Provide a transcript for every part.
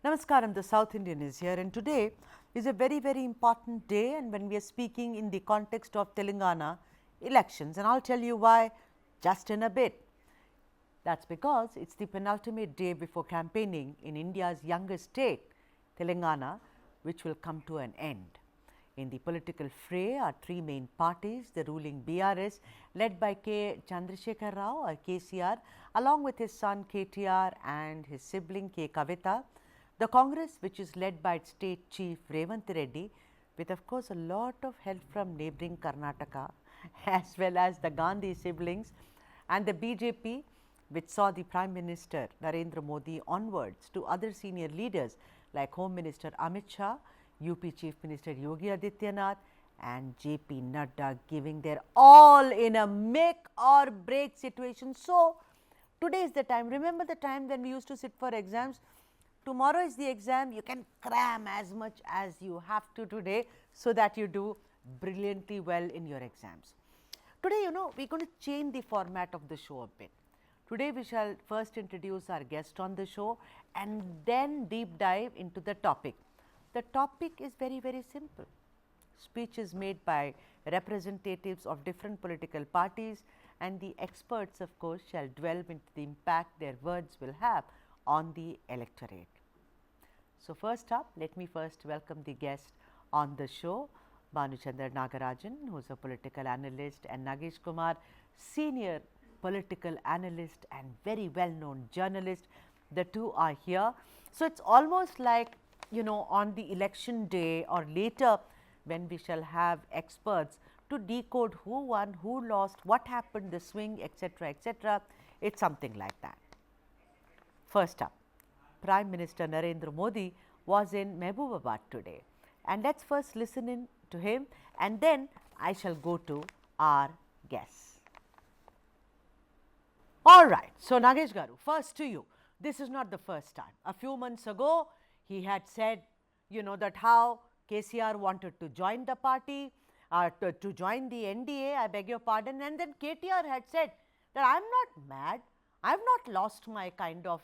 Namaskaram, the South Indian is here, and today is a very, very important day. And when we are speaking in the context of Telangana elections, and I'll tell you why just in a bit. That's because it's the penultimate day before campaigning in India's youngest state, Telangana, which will come to an end. In the political fray are three main parties: the ruling BRS, led by K. Chandrasekhar Rao or KCR, along with his son KTR and his sibling K. Kavita; the Congress, which is led by its state chief Revanth Reddy, with of course a lot of help from neighbouring Karnataka, as well as the Gandhi siblings; and the BJP, which saw the Prime Minister Narendra Modi onwards to other senior leaders like Home Minister Amit Shah, UP Chief Minister Yogi Adityanath, and P Nadda giving their all in a make or break situation. So, today is the time. Remember the time when we used to sit for exams? Tomorrow is the exam. You can cram as much as you have to today so that you do brilliantly well in your exams. Today, we're going to change the format of the show a bit. Today, we shall first introduce our guest on the show and then deep dive into the topic. The topic is very, very simple. Speeches made by representatives of different political parties, and the experts, of course, shall delve into the impact their words will have on the electorate. So, first up, let me first welcome the guest on the show, Bhanuchandra Nagarajan, who is a political analyst, and Nagesh Kumar, senior political analyst and very well known journalist. The two are here. So, it's almost like, on the election day or later when we shall have experts to decode who won, who lost, what happened, the swing, etc., etc. It's something like that. First up, Prime Minister Narendra Modi was in Mehboobabaad today, and let's first listen in to him, and then I shall go to our guests. All right, so Nagesh Garu, first to you. This is not the first time. A few months ago, he had said, that how KCR wanted to join the party, to join the NDA, I beg your pardon, and then KTR had said that I'm not mad, I've not lost my kind of,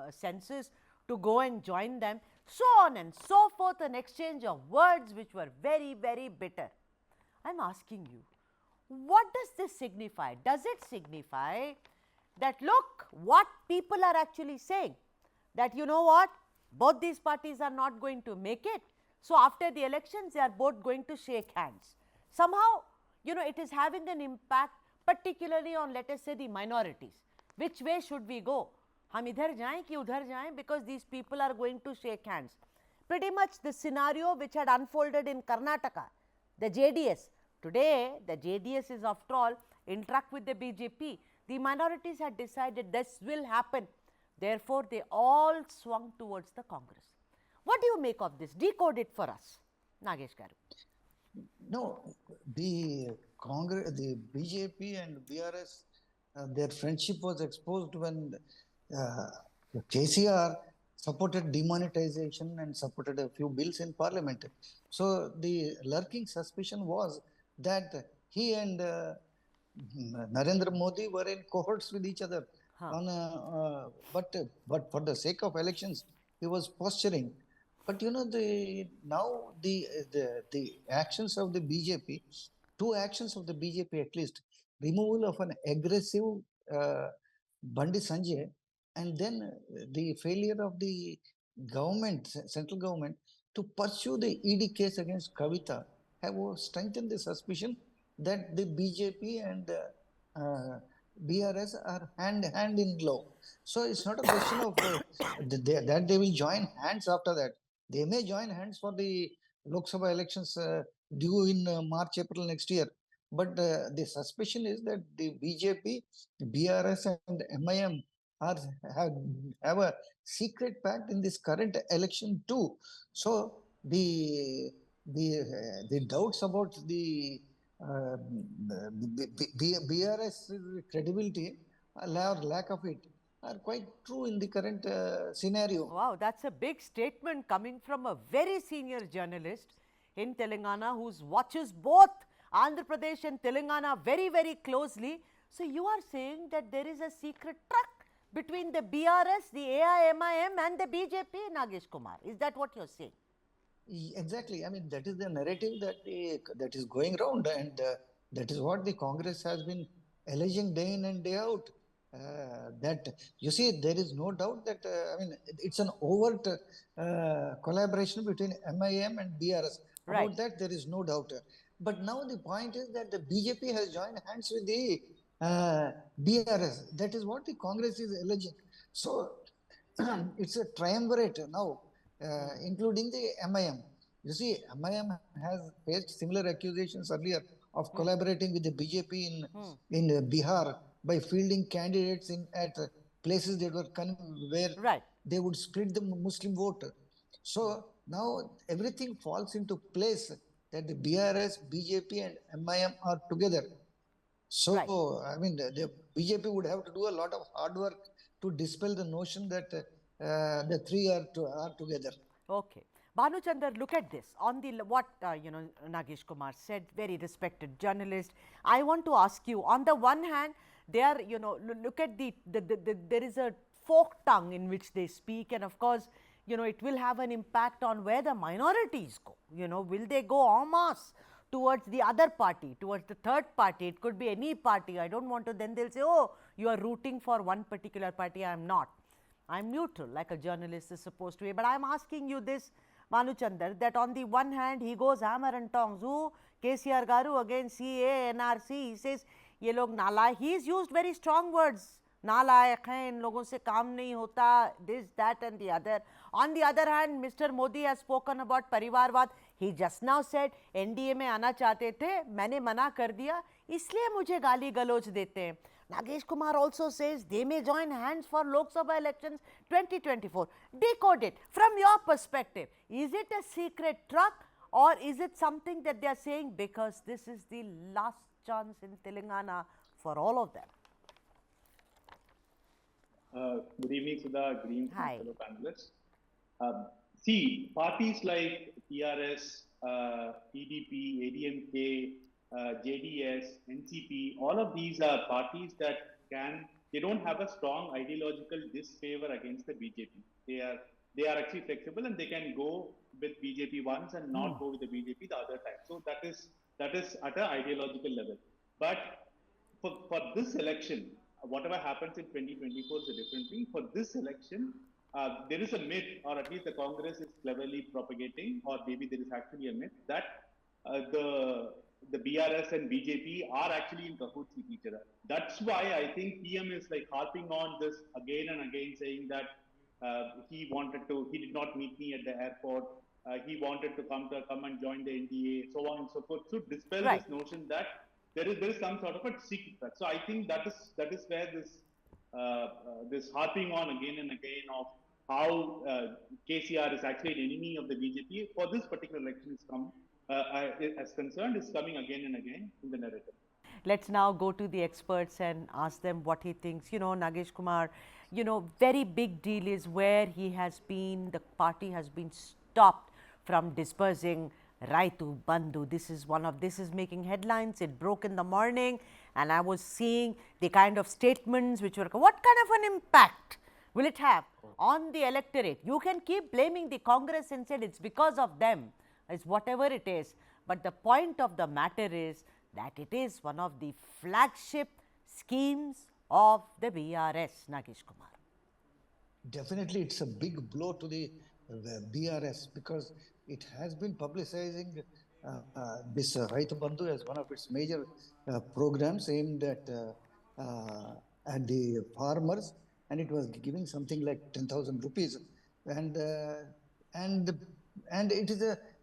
senses to go and join them, so on and so forth, an exchange of words which were very, very bitter. I'm asking you, what does this signify? Does it signify that look what people are actually saying, that what, both these parties are not going to make it, so after the elections they are both going to shake hands? Somehow, it is having an impact particularly on, let us say, the minorities. Which way should we go? Hum idhar jaएं ki udhar jaएं, because these people are going to shake hands. Pretty much the scenario which had unfolded in Karnataka, the JDS. Today, the JDS is after all in track with the BJP. The minorities had decided this will happen. Therefore, they all swung towards the Congress. What do you make of this? Decode it for us, Nagesh Garu. No, the Congress, the BJP and BRS, their friendship was exposed when KCR supported demonetization and supported a few bills in parliament. So the lurking suspicion was that he and Narendra Modi were in cohorts with each other. But for the sake of elections, he was posturing. But now the actions of the BJP, two actions of the BJP at least, removal of an aggressive Bandi Sanjay, and then the failure of the government, central government, to pursue the ED case against Kavita, have strengthened the suspicion that the BJP and BRS are hand in glove. So it's not a question of that they will join hands after that. They may join hands for the Lok Sabha elections due in March, April next year. But the suspicion is that the BJP, BRS and MIM have a secret pact in this current election too. So the doubts about the BRS credibility or lack of it are quite true in the current scenario. Wow, that's a big statement coming from a very senior journalist in Telangana who watches both Andhra Pradesh and Telangana very, very closely. So, you are saying that there is a secret track between the BRS, the AIMIM and the BJP, Nagesh Kumar. Is that what you're saying? Exactly. I mean, that is the narrative that is going around, and that is what the Congress has been alleging day in and day out. That you see, there is no doubt that I mean, it's an overt collaboration between MIM and BRS. Right. About that, there is no doubt. But now the point is that the BJP has joined hands with the BRS. That is what the Congress is alleging. So it's a triumvirate now, including the MIM. You see, MIM has faced similar accusations earlier of collaborating with the BJP in Bihar by fielding candidates at places that were where Right. they would split the Muslim vote. So now everything falls into place that the BRS, BJP, and MIM are together. So, Right. I mean, the BJP would have to do a lot of hard work to dispel the notion that the three are together. Okay. Bhanuchandar, look at this. On the what Nagesh Kumar said, very respected journalist. I want to ask you. On the one hand, they are look at there is a forked tongue in which they speak, and of course, it will have an impact on where the minorities go. Will they go en masse towards the other party, towards the third party? It could be any party. I don't want to. Then they'll say, oh, you are rooting for one particular party. I am not. I'm neutral, like a journalist is supposed to be. But I'm asking you this, Manuchandar, that on the one hand, he goes hammer and tongs. Who? KCR Garu against CA, NRC. He says, ye log nalayak. He's used very strong words. Nalayak hai, in logon se kaam nahi hota, this, that, and the other. On the other hand, Mr. Modi has spoken about Parivarvad. He just now said, NDA में आना चाहते थे, मैंने मना कर दिया, इसलिए मुझे गाली गलौज देते हैं. Nagesh Kumar also says they may join hands for Lok Sabha elections 2024. Decode it from your perspective. Is it a secret truck, or is it something that they are saying because this is the last chance in Telangana for all of them? Good evening, Sudha. Good evening, Hi. fellow panelists. See, parties like TRS, PDP, ADMK, JDS, NCP, all of these are parties that they don't have a strong ideological disfavor against the BJP. They are actually flexible, and they can go with BJP once and not go with the BJP the other time. So that is at an ideological level. But for this election, whatever happens in 2024 is a different thing. For this election, there is a myth, or at least the Congress is cleverly propagating, or maybe there is actually a myth that the BRS and BJP are actually in cahoots with each other. That's why I think PM is like harping on this again and again, saying that he did not meet me at the airport. He wanted to come and join the NDA, so on and so forth. To dispel Right. this notion that there is some sort of a secret threat. So I think that is where this harping on again and again of how KCR is actually an enemy of the BJP for this particular election is coming again and again in the narrative. Let's now go to the experts and ask them what he thinks. Nagesh Kumar, very big deal is where he has been, the party has been stopped from dispersing Raitu Bandhu. This is making headlines. It broke in the morning, and I was seeing the kind of statements which were, what kind of an impact will it have on the electorate? You can keep blaming the Congress and say it's because of them. It's whatever it is. But the point of the matter is that it is one of the flagship schemes of the BRS, Nagesh Kumar. Definitely, it's a big blow to the BRS because it has been publicizing this Raitu Bandhu as one of its major programs aimed at the farmers, and it was giving something like 10,000 rupees, and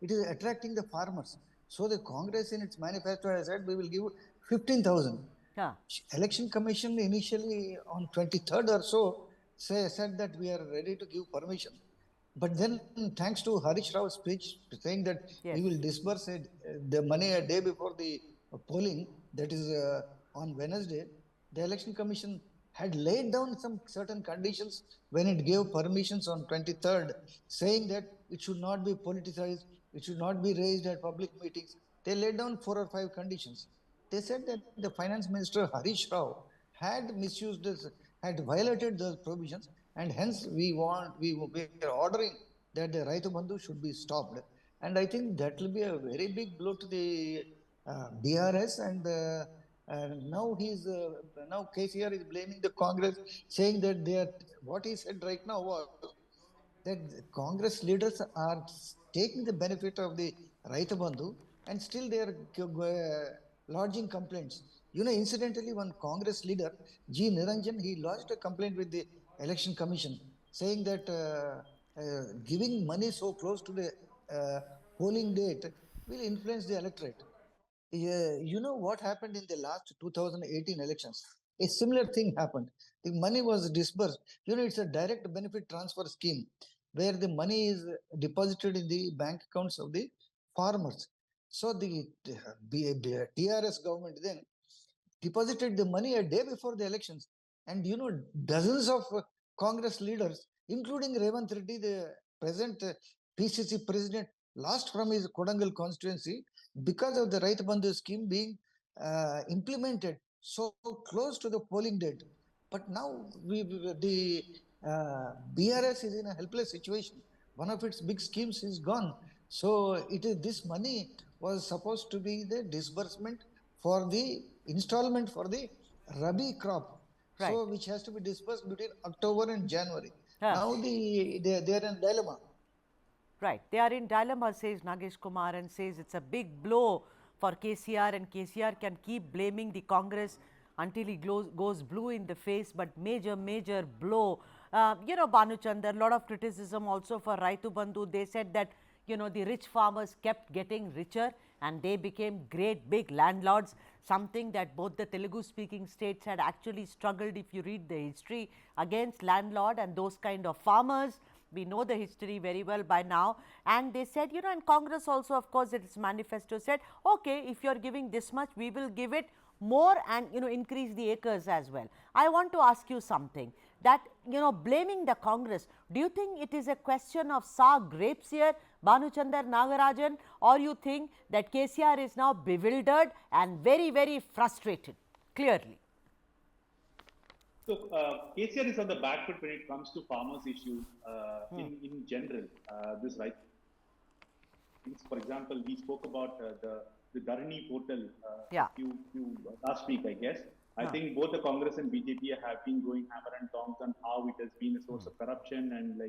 it is attracting the farmers. So the Congress in its manifesto has said we will give 15,000. Yeah. Election Commission initially on 23rd or so said that we are ready to give permission. But then, thanks to Harish Rao's speech saying that Yes. we will disburse the money a day before the polling, that is on Wednesday, the Election Commission had laid down some certain conditions when it gave permissions on 23rd, saying that it should not be politicized, it should not be raised at public meetings. They laid down 4 or 5 conditions. They said that the Finance Minister Harish Rao had misused had violated those provisions, and hence we are ordering that the Raitu Bandhu should be stopped. And I think that will be a very big blow to the BRS. And now KCR is blaming the Congress, saying that they are, what he said right now was that Congress leaders are taking the benefit of the Raita Bandhu, and still they are lodging complaints. Incidentally, one Congress leader, G. Niranjan, he lodged a complaint with the Election Commission, saying that giving money so close to the polling date will influence the electorate. Yeah, you know what happened in the last 2018 elections? A similar thing happened. The money was disbursed. It's a direct benefit transfer scheme where the money is deposited in the bank accounts of the farmers. So the TRS government then deposited the money a day before the elections. And dozens of Congress leaders, including Revanth Reddy, the present PCC president, lost from his Kodangal constituency because of the Right Bandhu scheme being implemented so close to the polling date. But now the BRS is in a helpless situation. One of its big schemes is gone. So this money was supposed to be the disbursement for the installment for the Rabi crop. Right. So which has to be disbursed between October and January. Yeah. Now they are in dilemma. Right. They are in dilemma, says Nagesh Kumar, and says it's a big blow for KCR, and KCR can keep blaming the Congress until he goes blue in the face, but major blow. Banu Chandar, lot of criticism also for Raitu Bandhu. They said that, the rich farmers kept getting richer and they became great big landlords, something that both the Telugu speaking states had actually struggled, if you read the history, against landlord and those kind of farmers. We know the history very well by now. And they said, and Congress also, of course, its manifesto said, okay, if you are giving this much, we will give it more and, increase the acres as well. I want to ask you something that, blaming the Congress, do you think it is a question of sour grapes here, Banu Chandar Nagarajan, or you think that KCR is now bewildered and very frustrated, clearly? So KCR is on the back foot when it comes to farmers' issues in general. This right. For example, we spoke about the Dharani portal last week, I guess. I think both the Congress and BJP have been going hammer and tongs on how it has been a source of corruption and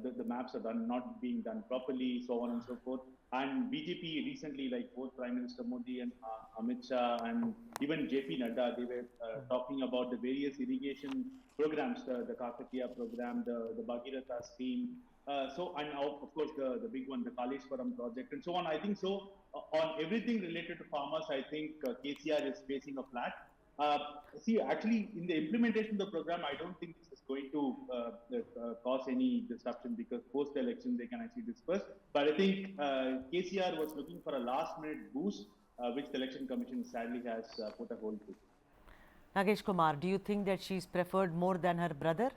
the maps are not being done properly, so on and so forth. And BJP recently, like both Prime Minister Modi and Amit Shah and even P Nadda, they were talking about the various irrigation programs, the Kakatiya program, the Bhagirath scheme. And now, of course, the big one, the Kaleshwaram project and so on. I think so on everything related to farmers, I think KCR is facing a flat. Actually, in the implementation of the program, I don't think this is going to cause any disruption because post-election they can actually disperse. But I think KCR was looking for a last-minute boost, which the Election Commission sadly has put a hold to. Nagesh Kumar, do you think that she's preferred more than her brother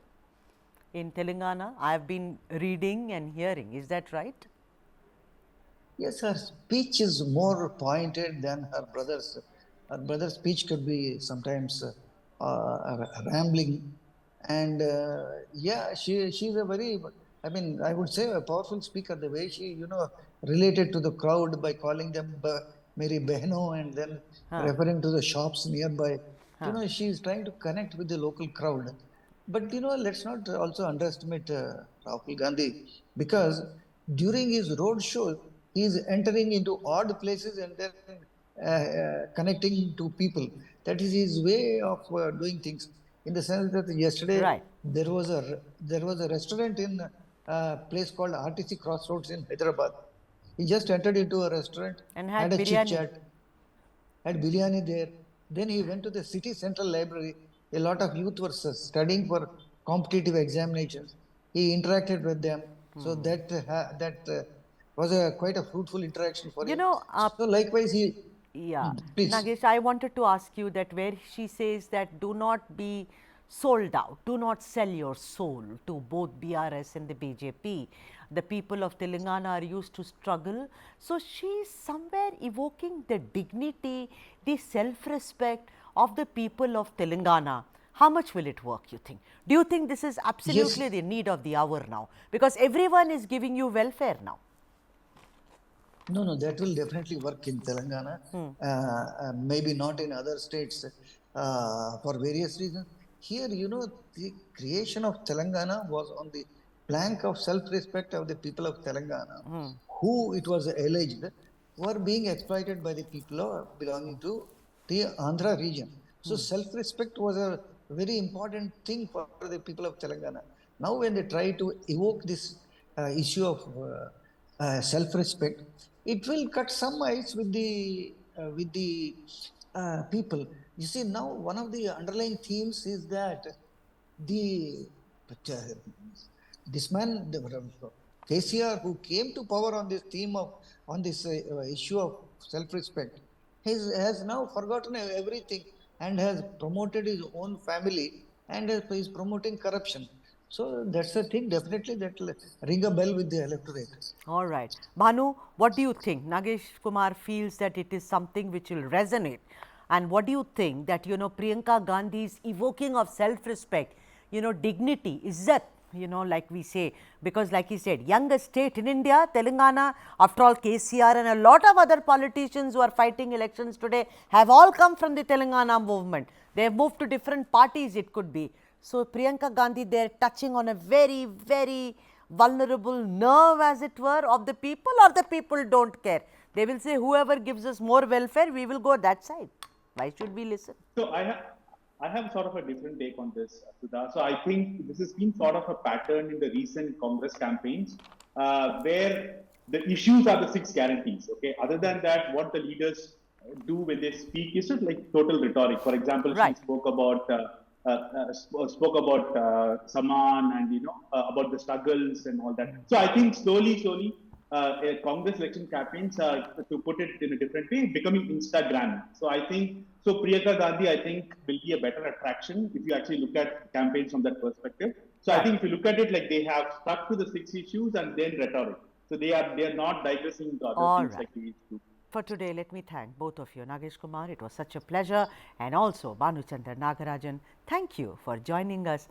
in Telangana? I have been reading and hearing. Is that right? Yes, her speech is more pointed than her brother's. Her brother's speech could be sometimes rambling, and she's a very, I would say a powerful speaker. The way she related to the crowd by calling them Meri Behno and then referring to the shops nearby. She's trying to connect with the local crowd. But let's not also underestimate Rahul Gandhi, because during his road show he is entering into odd places and then connecting to people. That is his way of doing things. In the sense that yesterday there was a restaurant in a place called RTC Crossroads in Hyderabad. He just entered into a restaurant and had a chit biryani. chat, had biryani there. Then he went to the city central library. A lot of youth were studying for competitive examinations. He interacted with them. So that was quite a fruitful interaction for him. So likewise, please. Nagesh, I wanted to ask you that where she says that do not be sold out, do not sell your soul to both BRS and the BJP. The people of Telangana are used to struggle. So she is somewhere evoking the dignity, the self-respect of the people of Telangana. How much will it work, you think? Do you think this is absolutely the need of the hour now? Because everyone is giving you welfare now. No, no, that will definitely work in Telangana. Maybe not in other states for various reasons. Here, the creation of Telangana was on the plank of self-respect of the people of Telangana, who it was alleged were being exploited by the people belonging to the Andhra region. So self-respect was a very important thing for the people of Telangana. Now, when they try to evoke this issue of self-respect, it will cut some ice with the people. You see, now one of the underlying themes is that the uh, this man, KCR, who came to power on this theme of on this issue of self-respect, has now forgotten everything and has promoted his own family and is promoting corruption. So that's the thing. Definitely, that will ring a bell with the electorate. All right. Bhanu, what do you think? Nagesh Kumar feels that it is something which will resonate. And what do you think that, Priyanka Gandhi's evoking of self-respect, dignity, izzat, like we say, because like he said, youngest state in India, Telangana, after all KCR and a lot of other politicians who are fighting elections today have all come from the Telangana movement. They have moved to different parties, it could be. So Priyanka Gandhi, they're touching on a very, very vulnerable nerve, as it were, of the people, or the people don't care. They will say, whoever gives us more welfare, we will go that side. Why should we listen? So I have sort of a different take on this, Sudha. So I think this has been sort of a pattern in the recent Congress campaigns, where the issues are the six guarantees. Okay, other than that, what the leaders do when they speak is just like total rhetoric. For example, she Right. spoke about Saman and about the struggles and all that. So I think slowly, Congress election campaigns are, to put it in a different way, becoming Instagram. So I think Priyanka Gandhi, I think, will be a better attraction if you actually look at campaigns from that perspective. So I Right. think if you look at it, like they have stuck to the six issues and then rhetoric. So they are not digressing into other All things right. like they used to. For today, let me thank both of you. Nagesh Kumar, it was such a pleasure. And also Bhanuchandra Nagarajan, thank you for joining us